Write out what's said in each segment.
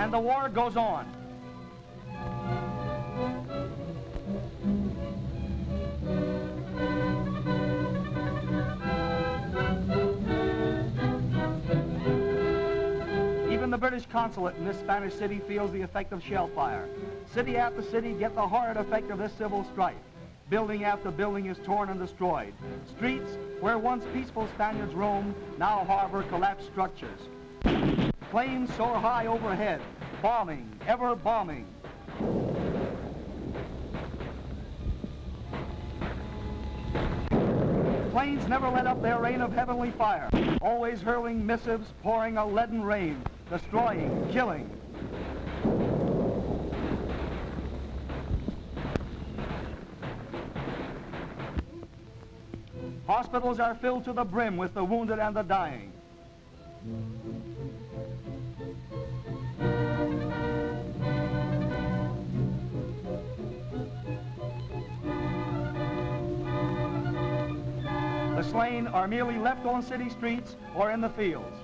and the war goes on. Even the British consulate in this Spanish city feels the effect of shell fire. City after city get the horrid effect of this civil strife. Building after building is torn and destroyed. Streets, where once peaceful Spaniards roamed, now harbor collapsed structures. Planes soar high overhead, bombing, ever bombing. Planes never let up their rain of heavenly fire, always hurling missives, pouring a leaden rain, destroying, killing. Hospitals are filled to the brim with the wounded and the dying. The slain are merely left on city streets or in the fields.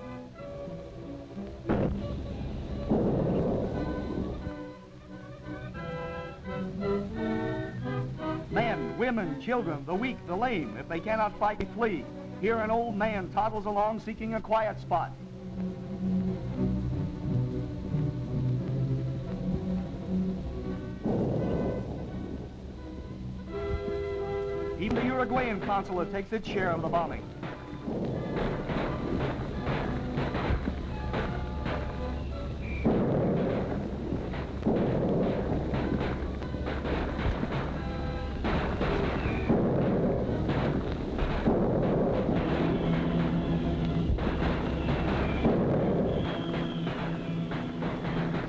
Men, women, children, the weak, the lame, if they cannot fight, they flee. Here an old man toddles along seeking a quiet spot. Even the Uruguayan consulate takes its share of the bombing.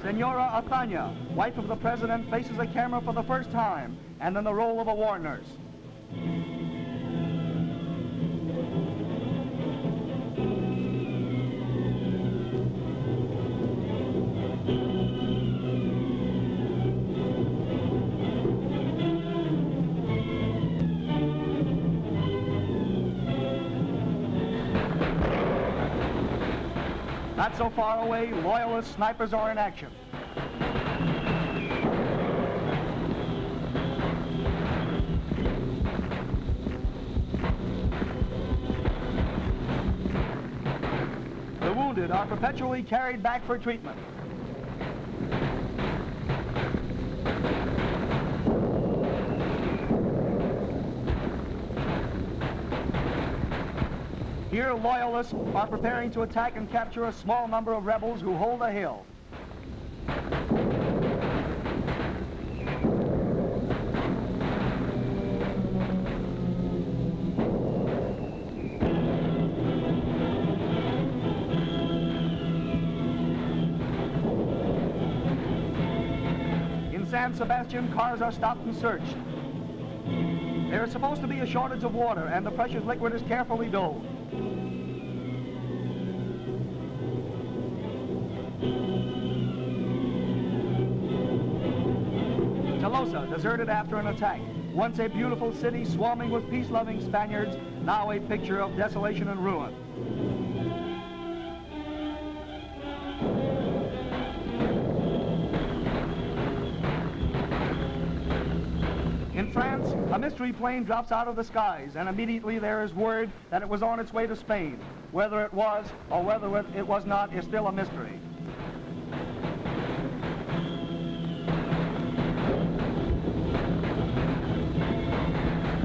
Senora Athaña, wife of the president, faces a camera for the first time and in the role of a war nurse. Not so far away, loyalist snipers are in action. The wounded are perpetually carried back for treatment. Here, loyalists are preparing to attack and capture a small number of rebels who hold a hill. In San Sebastian, cars are stopped and searched. There is supposed to be a shortage of water, and the precious liquid is carefully doled. Deserted after an attack. Once a beautiful city swarming with peace-loving Spaniards, now a picture of desolation and ruin. In France, a mystery plane drops out of the skies, and immediately there is word that it was on its way to Spain. Whether it was or whether it was not is still a mystery.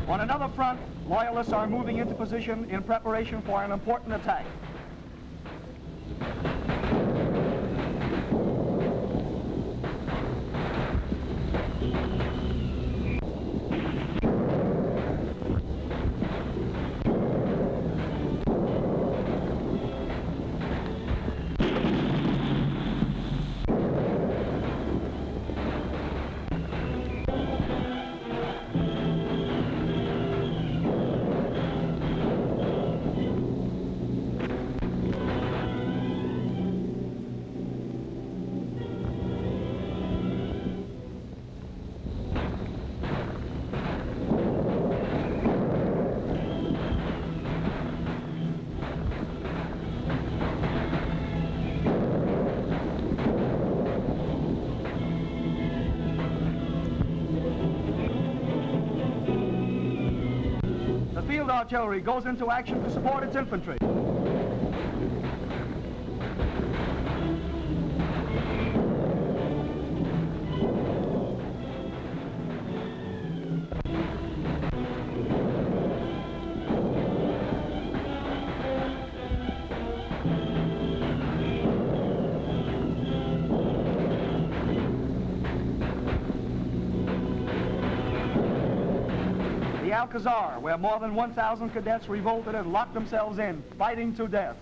On another front, loyalists are moving into position in preparation for an important attack. artillery goes into action to support its infantry. The Alcazar, where more than 1,000 cadets revolted and locked themselves in, fighting to death.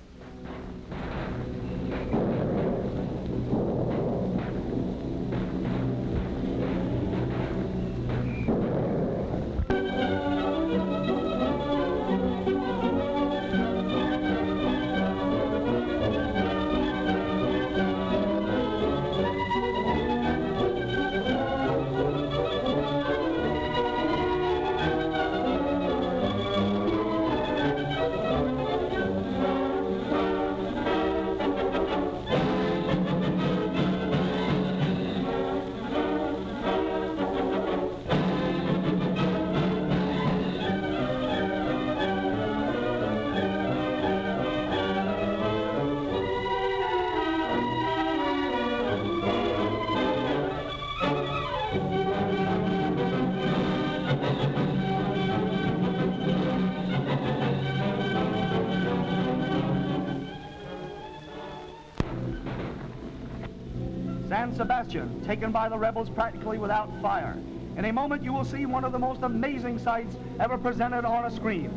Sebastian, taken by the rebels practically without fire. In a moment you will see one of the most amazing sights ever presented on a screen.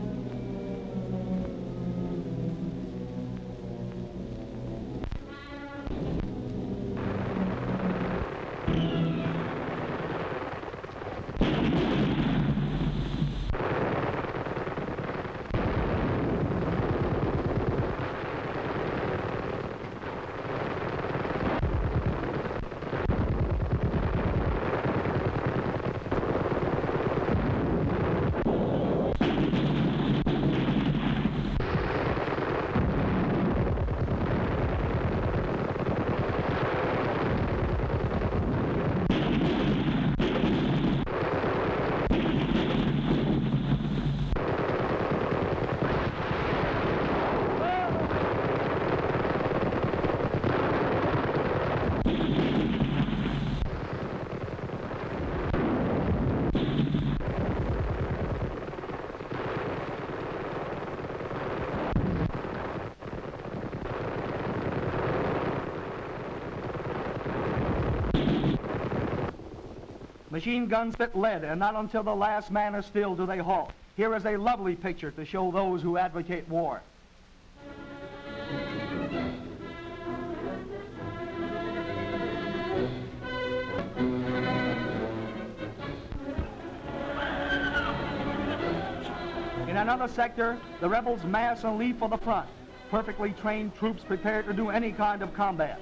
Machine guns spit lead, and not until the last man is still do they halt. Here is a lovely picture to show those who advocate war. In another sector, the rebels mass and leave for the front. Perfectly trained troops prepared to do any kind of combat.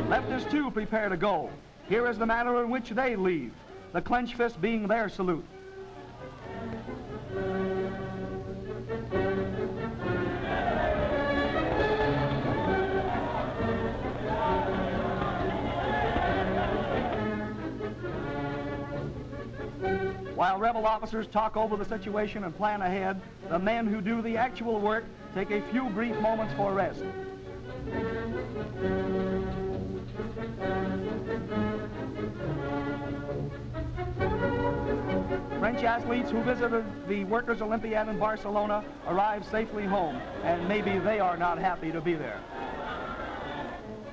Leftists too prepare to go. Here is the manner in which they leave, the clenched fist being their salute. While rebel officers talk over the situation and plan ahead, the men who do the actual work take a few brief moments for rest. French athletes who visited the Workers' Olympiad in Barcelona arrive safely home, and maybe they are not happy to be there.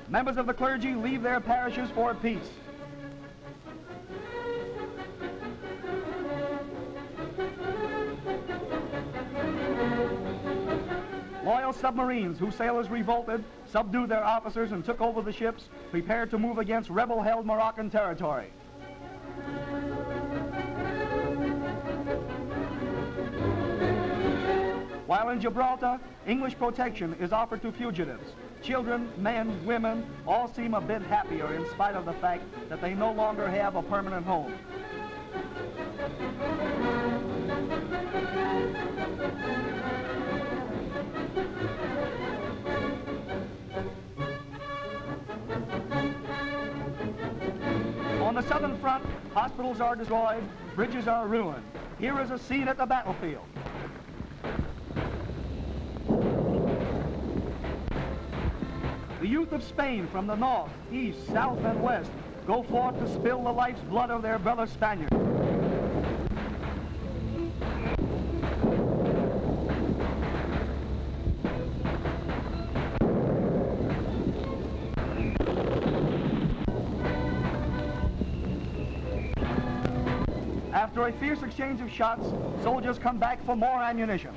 Members of the clergy leave their parishes for peace. Loyal submarines whose sailors revolted, subdued their officers and took over the ships, prepared to move against rebel-held Moroccan territory. While in Gibraltar, English protection is offered to fugitives. Children, men, women, all seem a bit happier in spite of the fact that they no longer have a permanent home. southern front, hospitals are destroyed, bridges are ruined. Here is a scene at the battlefield. The youth of Spain from the north, east, south, and west go forth to spill the life's blood of their brother Spaniards. After a fierce exchange of shots, soldiers come back for more ammunition.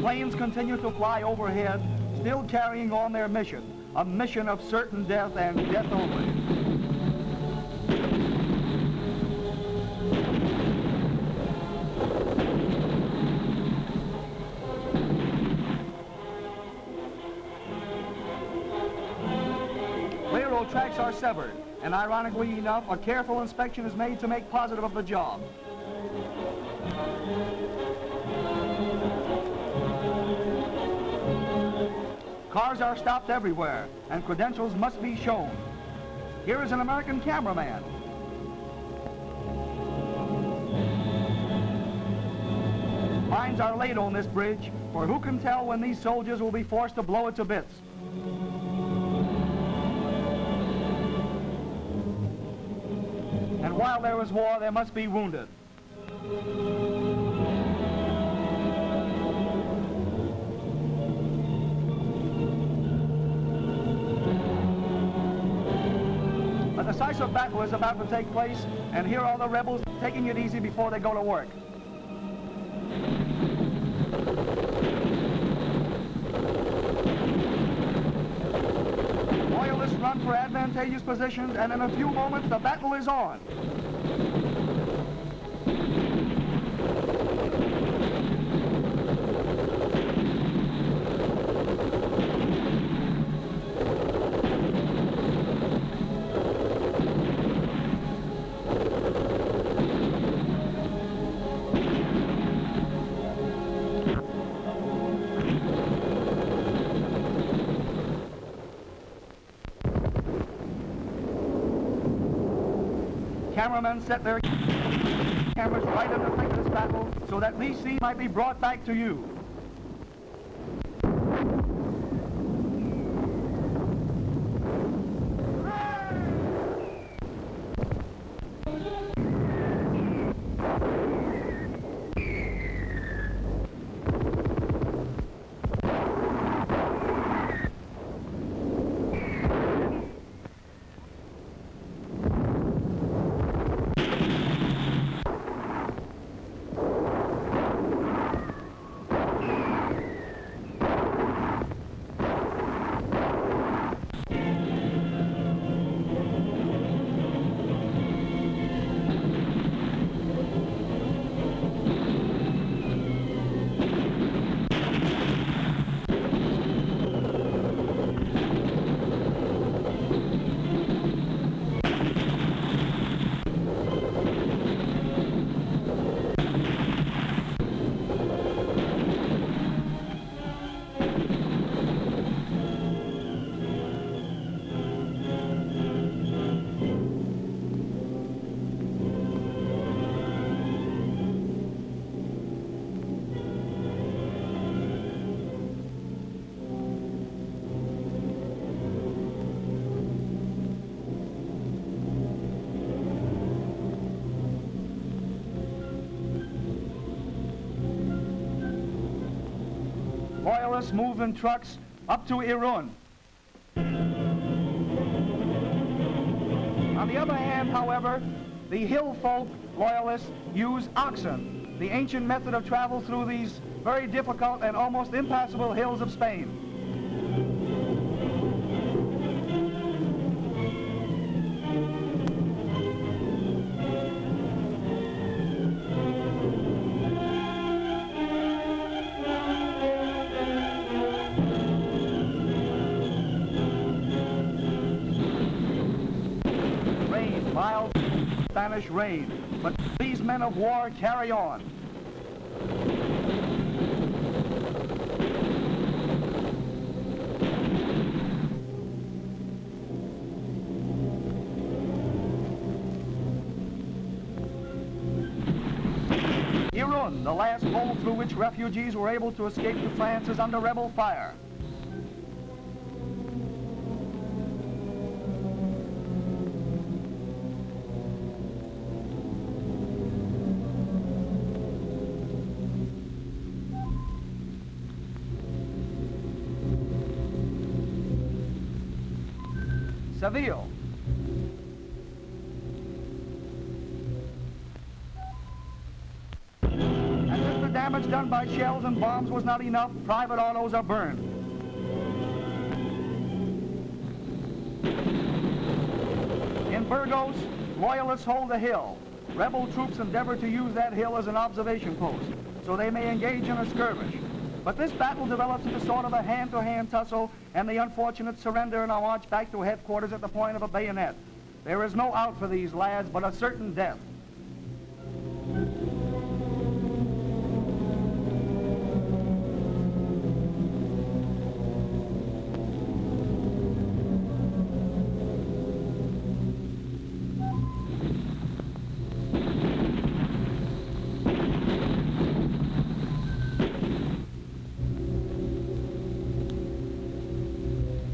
Planes continue to fly overhead, still carrying on their mission, a mission of certain death and death only. Railroad tracks are severed, and ironically enough, a careful inspection is made to make positive of the job. Cars are stopped everywhere, and credentials must be shown. Here is an American cameraman. Mines are laid on this bridge, for who can tell when these soldiers will be forced to blow it to bits. And while there is war, there must be wounded. A decisive battle is about to take place, and here are the rebels taking it easy before they go to work. Loyalists run for advantageous positions, and in a few moments the battle is on. Cameramen set their cameras right in the thick of this battle so that these scenes might be brought back to you. Loyalists moved in trucks up to Irun. On the other hand, however, the hill folk loyalists used oxen, the ancient method of travel through these very difficult and almost impassable hills of Spain. Mild Spanish rain, but these men of war carry on. Irun, the last hole through which refugees were able to escape to France, is under rebel fire. Seville. And if the damage done by shells and bombs was not enough, private autos are burned. In Burgos, loyalists hold the hill. Rebel troops endeavor to use that hill as an observation post, so they may engage in a skirmish. But this battle develops into sort of a hand-to-hand tussle, and the unfortunate surrender and are marched back to headquarters at the point of a bayonet. There is no out for these lads but a certain death.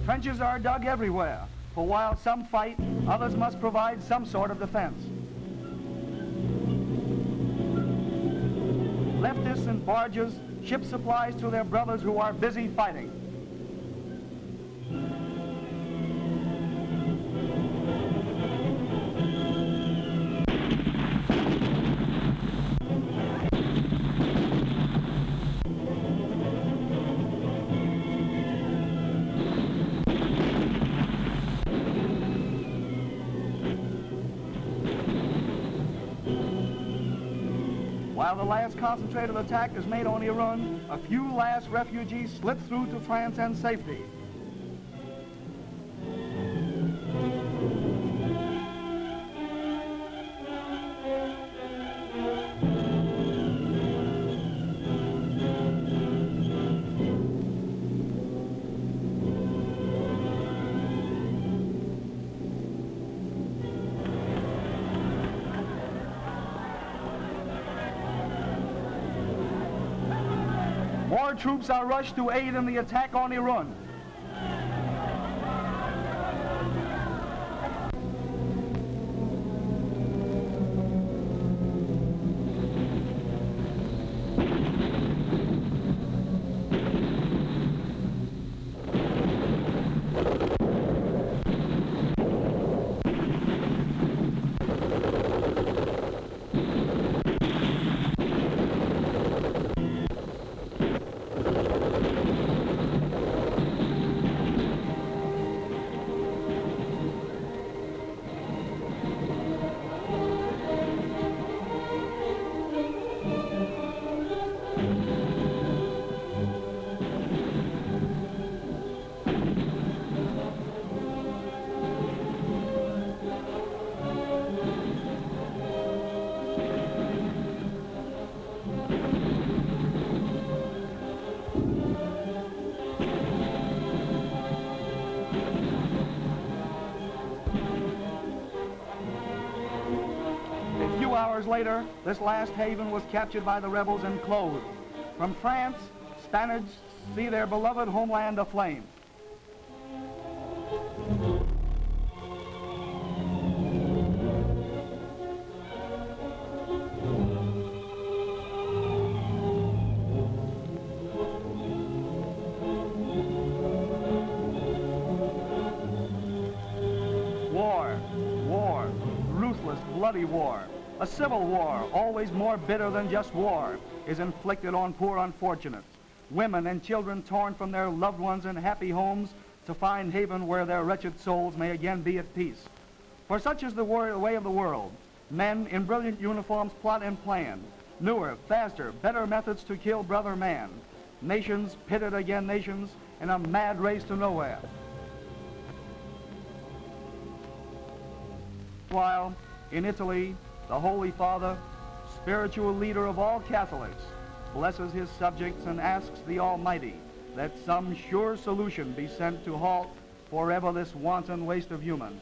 Trenches are dug everywhere, for while some fight, others must provide some sort of defense. Leftists and barges ship supplies to their brothers who are busy fighting. While the last concentrated attack is made on Irun, a few last refugees slip through to France and safety. More troops are rushed to aid in the attack on Irun. Hours later, this last haven was captured by the rebels and closed. From France, Spaniards see their beloved homeland aflame. bloody war. A civil war, always more bitter than just war, is inflicted on poor unfortunates. Women and children torn from their loved ones and happy homes to find haven where their wretched souls may again be at peace. For such is the way of the world. Men in brilliant uniforms plot and plan. Newer, faster, better methods to kill brother man. Nations pitted against nations in a mad race to nowhere. While in Italy, the Holy Father, spiritual leader of all Catholics, blesses his subjects and asks the Almighty that some sure solution be sent to halt forever this wanton waste of human.